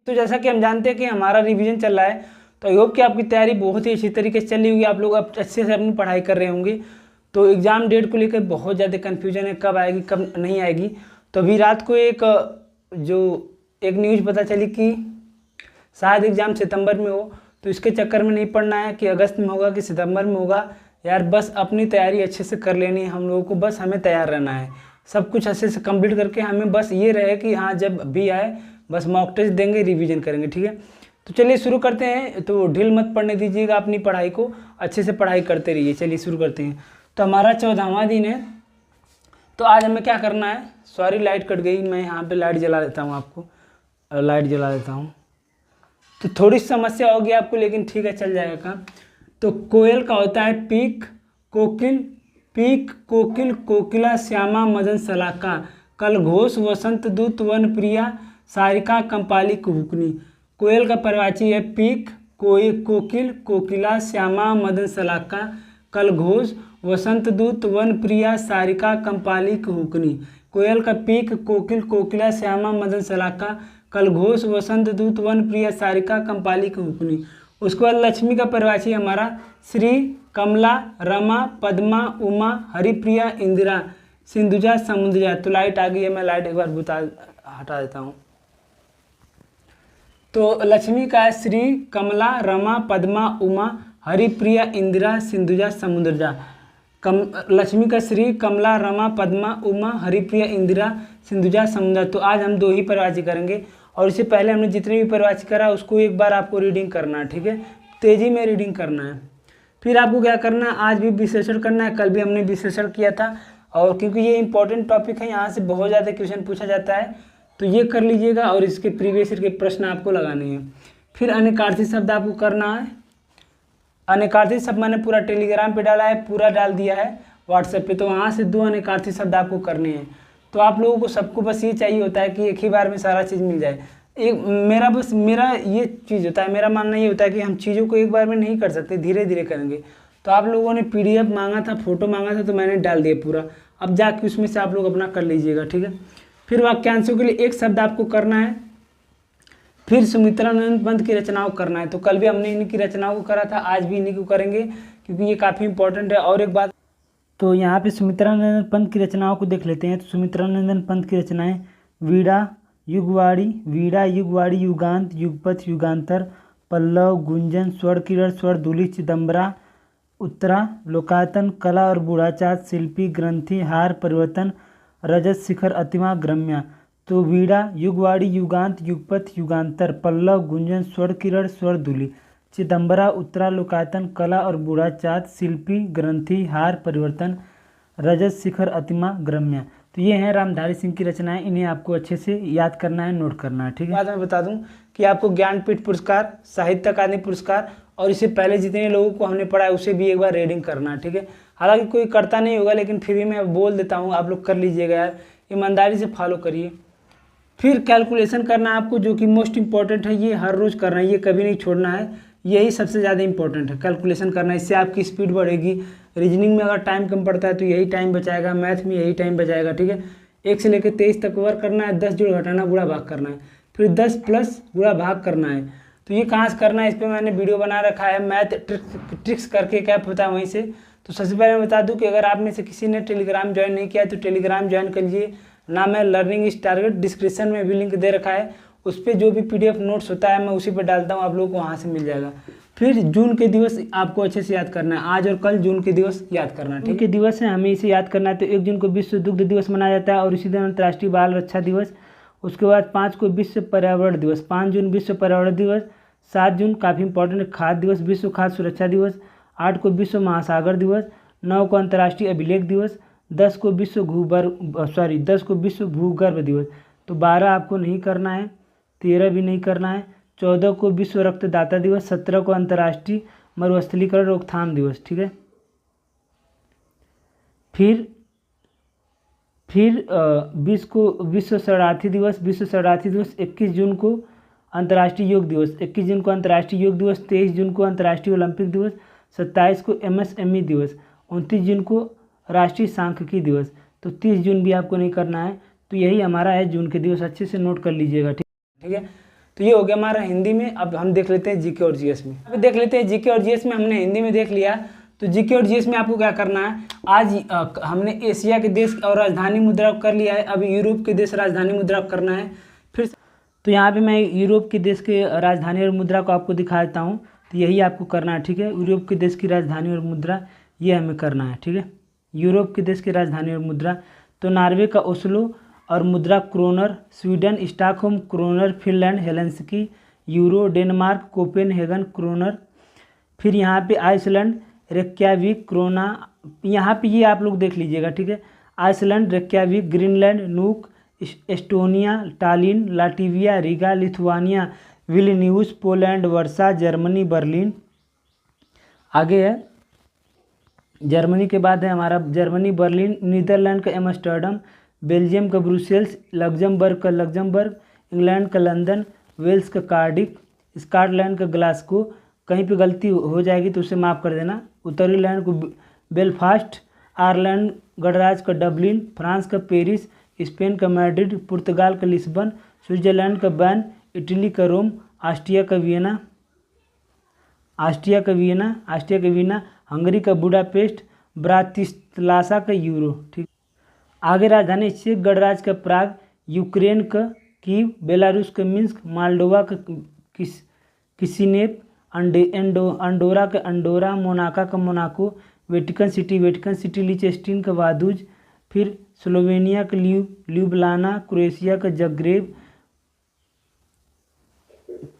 तो जैसा कि हम जानते हैं कि हमारा रिवीजन चल रहा है, तो आई होप कि आपकी तैयारी बहुत ही अच्छी तरीके से चल रही होगी, आप लोग अब अच्छे से अपनी पढ़ाई कर रहे होंगे। तो एग्ज़ाम डेट को लेकर बहुत ज़्यादा कन्फ्यूजन है, कब आएगी कब नहीं आएगी। तो अभी रात को एक न्यूज़ पता चली कि शायद एग्ज़ाम सितंबर में हो, तो इसके चक्कर में नहीं पढ़ना है कि अगस्त में होगा कि सितंबर में होगा। यार बस अपनी तैयारी अच्छे से कर लेनी है हम लोगों को, बस हमें तैयार रहना है, सब कुछ अच्छे से कंप्लीट करके हमें बस ये रहे कि हाँ जब भी आए बस मॉक टेस्ट देंगे, रिवीजन करेंगे, ठीक है। तो चलिए शुरू करते हैं। तो ढील मत पढ़ने दीजिएगा अपनी पढ़ाई को, अच्छे से पढ़ाई करते रहिए। चलिए शुरू करते हैं। तो हमारा 14वां दिन है, तो आज हमें क्या करना है। सॉरी लाइट कट गई, मैं यहाँ पे लाइट जला देता हूँ, आपको लाइट जला देता हूँ। तो थोड़ी समस्या होगी आपको, लेकिन ठीक है चल जाएगा काम। तो कोयल का होता है पीक, कोकिल पीक, कोकिल कोकिला, श्यामा मदन सलाका, कल घोष वसंत दूत, वन प्रिया, सारिका कंपाली कुहुकनी। कोयल का परिवाची है पीक, कोकिल कोकिला, श्यामा मदन सलाका, कल घोष वसंत दूत, वन प्रिया, सारिका कंपाली कुहुकनी। कोयल का पीक, कोकिल कोकिला, श्यामा मदन सलाका, कल घोष वसंत दूत, वन प्रिया, सारिका कंपाली कुहुकनी। उसके बाद लक्ष्मी का परिवाची हमारा श्री, कमला, रमा, पद्मा, उमा, हरिप्रिया, इंदिरा, सिंधुजा, समुद्रजा। तो लाइट आ गई है, मैं लाइट एक बार हटा देता हूँ। तो लक्ष्मी का है श्री, कमला, रमा, पद्मा, उमा, हरिप्रिया, इंदिरा, सिंधुजा, समुद्रजा। लक्ष्मी का श्री, कमला, रमा, पद्मा, उमा, हरिप्रिया, इंदिरा, सिंधुजा, समुद्रजा। तो आज हम 2 ही परिवाची करेंगे, और इससे पहले हमने जितने भी परिवाची करा उसको एक बार आपको रीडिंग करना है, ठीक है, तेजी में रीडिंग करना है। फिर आपको क्या करना है, आज भी विश्लेषण करना है, कल भी हमने विश्लेषण किया था, और क्योंकि ये इंपॉर्टेंट टॉपिक है, यहाँ से बहुत ज़्यादा क्वेश्चन पूछा जाता है, तो ये कर लीजिएगा, और इसके प्रीवियस ईयर के प्रश्न आपको लगाने हैं। फिर अनेकार्थी शब्द आपको करना है। अनेकार्थी शब्द मैंने पूरा टेलीग्राम पे डाला है, पूरा डाल दिया है व्हाट्सएप पे, तो वहाँ से 2 अनेकार्थी शब्द आपको करने हैं। तो आप लोगों को सबको बस ये चाहिए होता है कि एक ही बार में सारा चीज़ मिल जाए। मेरा ये चीज़ होता है, मेरा मानना ये होता है कि हम चीज़ों को एक बार में नहीं कर सकते, धीरे धीरे करेंगे। तो आप लोगों ने PDF मांगा था, फोटो मांगा था, तो मैंने डाल दिया पूरा, अब जाके उसमें से आप लोग अपना कर लीजिएगा, ठीक है। फिर वाक्यांशों के लिए एक शब्द आपको करना है। फिर सुमित्रानंद पंत की रचनाओं को करना है। तो कल भी हमने इनकी रचनाओं को करा था, आज भी इन्हीं को करेंगे, क्योंकि ये काफ़ी इंपॉर्टेंट है। और एक बात, तो यहाँ पे सुमित्रानंद पंत की रचनाओं को देख लेते हैं। तो सुमित्रानंद पंत की रचनाएं वीड़ा, युगवाड़ी, युगांत, युगपथ, युगांतर, पल्लव, गुंजन, स्वर किरण, स्वर धूलि, चिदम्बरा, उत्तरा, लोकायतन, कला और बूढ़ाचार, शिल्पी, ग्रंथि, हार, परिवर्तन, रजत, शिखर, अतिमा, ग्रम्या। तो वीड़ा, युगवाड़ी, युगांत, युगपथ, युगांतर, पल्लव, गुंजन, स्वर किरण, स्वर धूलि, चिदम्बरा, उत्तरा, लोकायतन, कला और बूढ़ाचार, शिल्पी, ग्रंथि, हार, परिवर्तन, रजत, शिखर, अतिमा, ग्रम्या। तो ये हैं रामधारी सिंह की रचनाएं, इन्हें आपको अच्छे से याद करना है, नोट करना है, ठीक है। बाद में बता दूं कि आपको ज्ञानपीठ पुरस्कार, साहित्य अकादमी पुरस्कार, और इससे पहले जितने लोगों को हमने पढ़ा है उसे भी एक बार रीडिंग करना है, ठीक है। हालांकि कोई करता नहीं होगा, लेकिन फिर भी मैं बोल देता हूँ, आप लोग कर लीजिएगा यार, ईमानदारी से फॉलो करिए। फिर कैलकुलेशन करना है आपको, जो कि मोस्ट इंपॉर्टेंट है, ये हर रोज़ करना है, ये कभी नहीं छोड़ना है, यही सबसे ज़्यादा इंपॉर्टेंट है, कैलकुलेशन करना। इससे आपकी स्पीड बढ़ेगी। रीजनिंग में अगर टाइम कम पड़ता है तो यही टाइम बचाएगा, मैथ में यही टाइम बचाएगा, ठीक है। 1 से लेकर 23 तक वर्क करना है, 10 जोड़ घटाना, गुणा भाग करना है, फिर 10 प्लस गुणा भाग करना है। तो ये कहाँ से करना है, इस पर मैंने वीडियो बना रखा है, मैथ ट्रिक्स करके क्या होता है वहीं से। तो सबसे पहले मैं बता दूं कि अगर आप में से किसी ने टेलीग्राम ज्वाइन नहीं किया तो टेलीग्राम ज्वाइन कर लीजिए, नाम है लर्निंग इज टारगेट, डिस्क्रिप्शन में भी लिंक दे रखा है, उस पर जो भी PDF नोट्स होता है मैं उसी पर डालता हूँ, आप लोगों को वहाँ से मिल जाएगा। फिर जून के दिवस आपको अच्छे से याद करना है, आज और कल जून के दिवस याद करना है, ठीक है। दिवस है, हमें इसे याद करना है। तो 1 जून को विश्व दुग्ध दिवस मनाया जाता है, और इसी दिन अंतर्राष्ट्रीय बाल रक्षा दिवस। उसके बाद 5 को विश्व पर्यावरण दिवस, 5 जून विश्व पर्यावरण दिवस। 7 जून काफ़ी इंपॉर्टेंट खाद्य दिवस, विश्व खाद्य सुरक्षा दिवस। 8 को विश्व महासागर दिवस। 9 को अंतर्राष्ट्रीय अभिलेख दिवस। 10 को विश्व भूगर्भ दिवस। तो 12 आपको नहीं करना है, 13 भी नहीं करना है। 14 को विश्व रक्तदाता दिवस। 17 को अंतर्राष्ट्रीय मरुस्थलीकरण रोकथाम दिवस, ठीक है। फिर 20 को विश्व शरणार्थी दिवस। 21 जून को अंतर्राष्ट्रीय योग दिवस। 21 जून को अंतर्राष्ट्रीय योग दिवस। 23 जून को अंतर्राष्ट्रीय ओलंपिक दिवस। 27 को MSME दिवस। 29 जून को राष्ट्रीय सांख्यिकी दिवस। तो 30 जून भी आपको नहीं करना है। तो यही हमारा है जून के दिवस, अच्छे से नोट कर लीजिएगा, ठीक है। तो ये हो गया हमारा हिंदी में। अब हम देख लेते हैं जीके और जीएस में। अब देख लेते हैं जीके और जीएस में, हमने हिंदी में देख लिया। तो जीके और जीएस में आपको क्या करना है, आज हमने एशिया के देश और राजधानी मुद्रा कर लिया है, अब यूरोप के देश राजधानी मुद्रा करना है। फिर तो यहाँ पे मैं यूरोप के देश के राजधानी और मुद्रा को आपको दिखा देता हूँ। तो यही आपको करना है, ठीक है। यूरोप के देश की राजधानी और मुद्रा ये हमें करना है, ठीक है। यूरोप के देश की राजधानी और मुद्रा, तो नॉर्वे का ओस्लो और मुद्रा kroner, Sweden Stockholm kroner, Finland Helsinki euro, Denmark Copenhagen kroner. फिर यहाँ पे आइसलैंड रेक्याविक क्रोना, यहाँ पे ये आप लोग देख लीजिएगा, ठीक है। Iceland Reykjavik, Greenland Nuuk, Estonia Tallinn, Latvia Riga, Lithuania Vilnius, Poland Warsaw, Germany Berlin. आगे है जर्मनी के बाद है हमारा जर्मनी बर्लिन, नीदरलैंड का एम्स्टर्डम, बेल्जियम का ब्रुसेल्स, लग्जमबर्ग का लग्जमबर्ग, इंग्लैंड का लंदन, वेल्स का कार्डिफ, स्कॉटलैंड का ग्लासगो। कहीं पे गलती हो जाएगी तो उसे माफ़ कर देना। उत्तरी आयरलैंड को बेलफास्ट, आयरलैंड गणराज्य का डबलिन, फ्रांस का पेरिस, स्पेन का मैड्रिड, पुर्तगाल का लिस्बन, स्विट्जरलैंड का बैन, इटली का रोम, ऑस्ट्रिया का वियना, हंगरी का बुडापेस्ट, ब्रातिस्लावा का यूरो, ठीक। आगे राजधानी चेक गणराज्य का प्राग, यूक्रेन का कीव, बेलारूस का मिन्स्क, मोल्डोवा का किसिनेव, अंडोरा का अंडोरा, मोनाको का मोनाको, वेटिकन सिटी लिचेस्टीन का वादुज। फिर स्लोवेनिया का ल्यूब्लाना, क्रोएशिया का जग्रेब।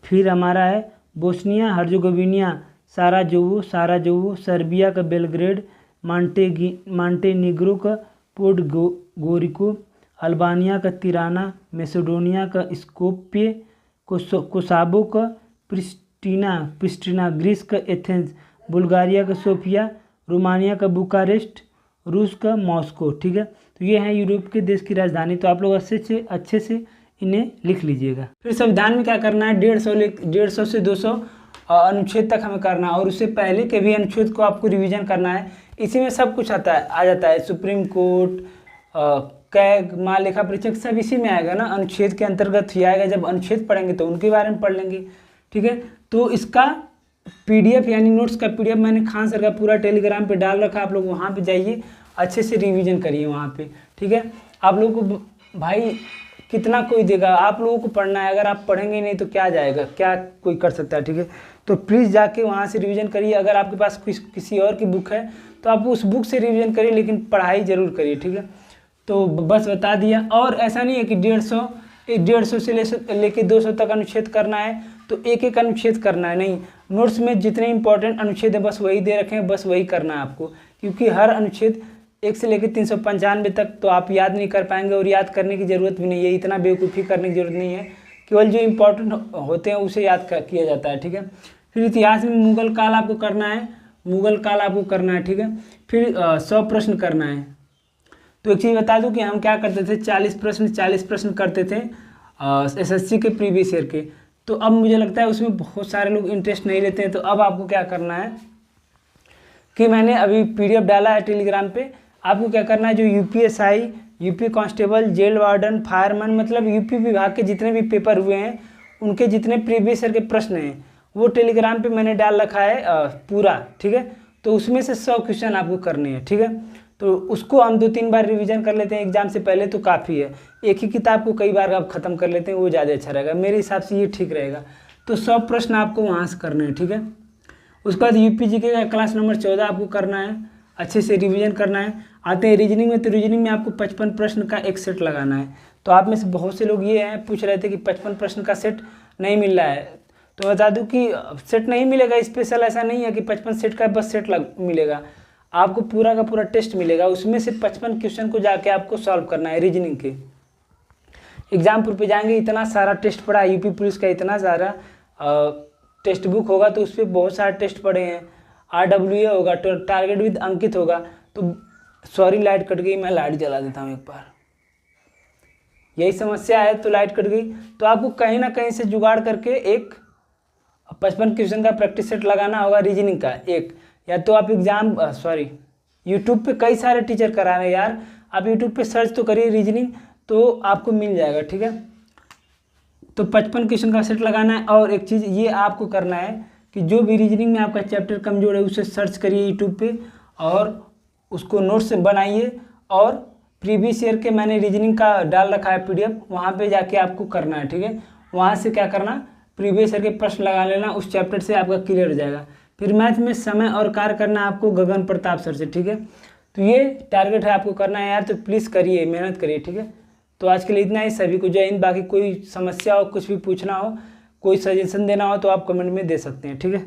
फिर हमारा है बोस्निया हर्जेगोविना, साराजेवो, सर्बिया का बेलग्रेड, मांटेनिग्रो का पोडगोरिको, अल्बानिया का तिराना, मैसेडोनिया का स्कोप्ये, कोसावो का प्रिस्टिना, ग्रीस का एथेंस, बुल्गारिया का सोफिया, रोमानिया का बुकारेस्ट, रूस का मॉस्को, ठीक है। तो ये है यूरोप के देश की राजधानी। तो आप लोग अच्छे से इन्हें लिख लीजिएगा। फिर संविधान में क्या करना है, 150 से 200 अनुच्छेद तक हमें करना है, और उससे पहले के भी अनुच्छेद को आपको रिवीजन करना है। इसी में सब कुछ आ जाता है, सुप्रीम कोर्ट, कैग, महालेखा परीक्षक, सब इसी में आएगा ना, अनुच्छेद के अंतर्गत ही आएगा। जब अनुच्छेद पढ़ेंगे तो उनके बारे में पढ़ लेंगे, ठीक है। तो इसका पीडीएफ यानी नोट्स का पीडीएफ मैंने खान सर का पूरा टेलीग्राम पे डाल रखा, आप लोग वहाँ पे जाइए, अच्छे से रिवीजन करिए वहाँ पे, ठीक है। आप लोगों को भाई कितना कोई देगा, आप लोगों को पढ़ना है। अगर आप पढ़ेंगे नहीं तो क्या जाएगा, क्या कोई कर सकता है, ठीक है। तो प्लीज़ जाके वहाँ से रिवीजन करिए। अगर आपके पास किसी और की बुक है तो आप उस बुक से रिवीजन करिए, लेकिन पढ़ाई ज़रूर करिए, ठीक है। तो बस बता दिया। और ऐसा नहीं है कि 150 से लेके 200 तक अनुच्छेद करना है तो एक अनुच्छेद करना है, नहीं। नोट्स में जितने इंपॉर्टेंट अनुच्छेद है बस वही दे रखे हैं, बस वही करना है आपको, क्योंकि हर अनुच्छेद 1 से लेकर 395 तक तो आप याद नहीं कर पाएंगे, और याद करने की ज़रूरत भी नहीं है, इतना बेवकूफ़ी करने की ज़रूरत नहीं है। केवल जो इम्पोर्टेंट होते हैं उसे याद किया जाता है, ठीक है। फिर इतिहास में मुगल काल आपको करना है, ठीक है। फिर 100 प्रश्न करना है। तो एक चीज़ बता दूं कि हम क्या करते थे, 40 प्रश्न करते थे एसएससी के प्रीवियस ईयर के। तो अब मुझे लगता है उसमें बहुत सारे लोग इंटरेस्ट नहीं लेते हैं। तो अब आपको क्या करना है कि मैंने अभी पीडीएफ डाला है टेलीग्राम पे, आपको क्या करना है, जो UPSI, UP constable, jail warden, fireman, मतलब यूपी विभाग के जितने भी पेपर हुए हैं उनके जितने प्रीवियस ईयर के प्रश्न हैं वो टेलीग्राम पे मैंने डाल रखा है पूरा, ठीक है। तो उसमें से 100 क्वेश्चन आपको करने हैं, ठीक है। तो उसको हम 2-3 बार रिवीजन कर लेते हैं एग्जाम से पहले तो काफ़ी है। एक ही किताब को कई बार आप ख़त्म कर लेते हैं, वो ज़्यादा अच्छा रहेगा, मेरे हिसाब से ये ठीक रहेगा। तो 100 प्रश्न आपको वहाँ से करने हैं, ठीक है। उसके बाद यूपी जीके का क्लास नंबर 14 आपको करना है, अच्छे से रिवीजन करना है। आते हैं रीजनिंग में, तो रीजनिंग में आपको 55 प्रश्न का एक सेट लगाना है। तो आप में से बहुत से लोग ये हैं पूछ रहे थे कि 55 प्रश्न का सेट नहीं मिल रहा है, तो बता दूं कि सेट नहीं मिलेगा, स्पेशल ऐसा नहीं है कि 55 सेट का बस सेट मिलेगा, आपको पूरा का पूरा टेस्ट मिलेगा। उसमें से 55 क्वेश्चन को जाके आपको सॉल्व करना है रीजनिंग के। एग्जामपुर पे जाएंगे, इतना सारा टेस्ट पड़ा है, यूपी पुलिस का इतना सारा टेक्स्ट बुक होगा तो उस पर बहुत सारे टेस्ट पड़े हैं। RWA होगा, टारगेट विद अंकित होगा। तो सॉरी लाइट कट गई, मैं लाइट जला देता हूँ एक बार, यही समस्या है। तो लाइट कट गई, तो आपको कहीं ना कहीं से जुगाड़ करके एक 55 क्वेश्चन का प्रैक्टिस सेट लगाना होगा रीजनिंग का एक, या तो आप यूट्यूब पे कई सारे टीचर करा रहे हैं यार, आप यूट्यूब पे सर्च तो करिए रीजनिंग, तो आपको मिल जाएगा, ठीक है। तो 55 क्वेश्चन का सेट लगाना है। और एक चीज़ ये आपको करना है कि जो भी रीजनिंग में आपका चैप्टर कमजोर है उसे सर्च करिए यूट्यूब पे और उसको नोट्स बनाइए। और प्रीवियस ईयर के मैंने रीजनिंग का डाल रखा है PDF, वहाँ पे जाके आपको करना है, ठीक है। वहाँ से क्या करना, प्रीवियस ईयर के प्रश्न लगा लेना, उस चैप्टर से आपका क्लियर हो जाएगा। फिर मैथ में समय और कार्य करना है आपको गगन प्रताप सर से, ठीक है। तो ये टारगेट है आपको करना है यार, तो प्लीज़ करिए, मेहनत करिए, ठीक है। तो आज के लिए इतना ही, सभी को जय हिंद। बाकी कोई समस्या हो, कुछ भी पूछना हो, कोई सजेशन देना हो तो आप कमेंट में दे सकते हैं, ठीक है।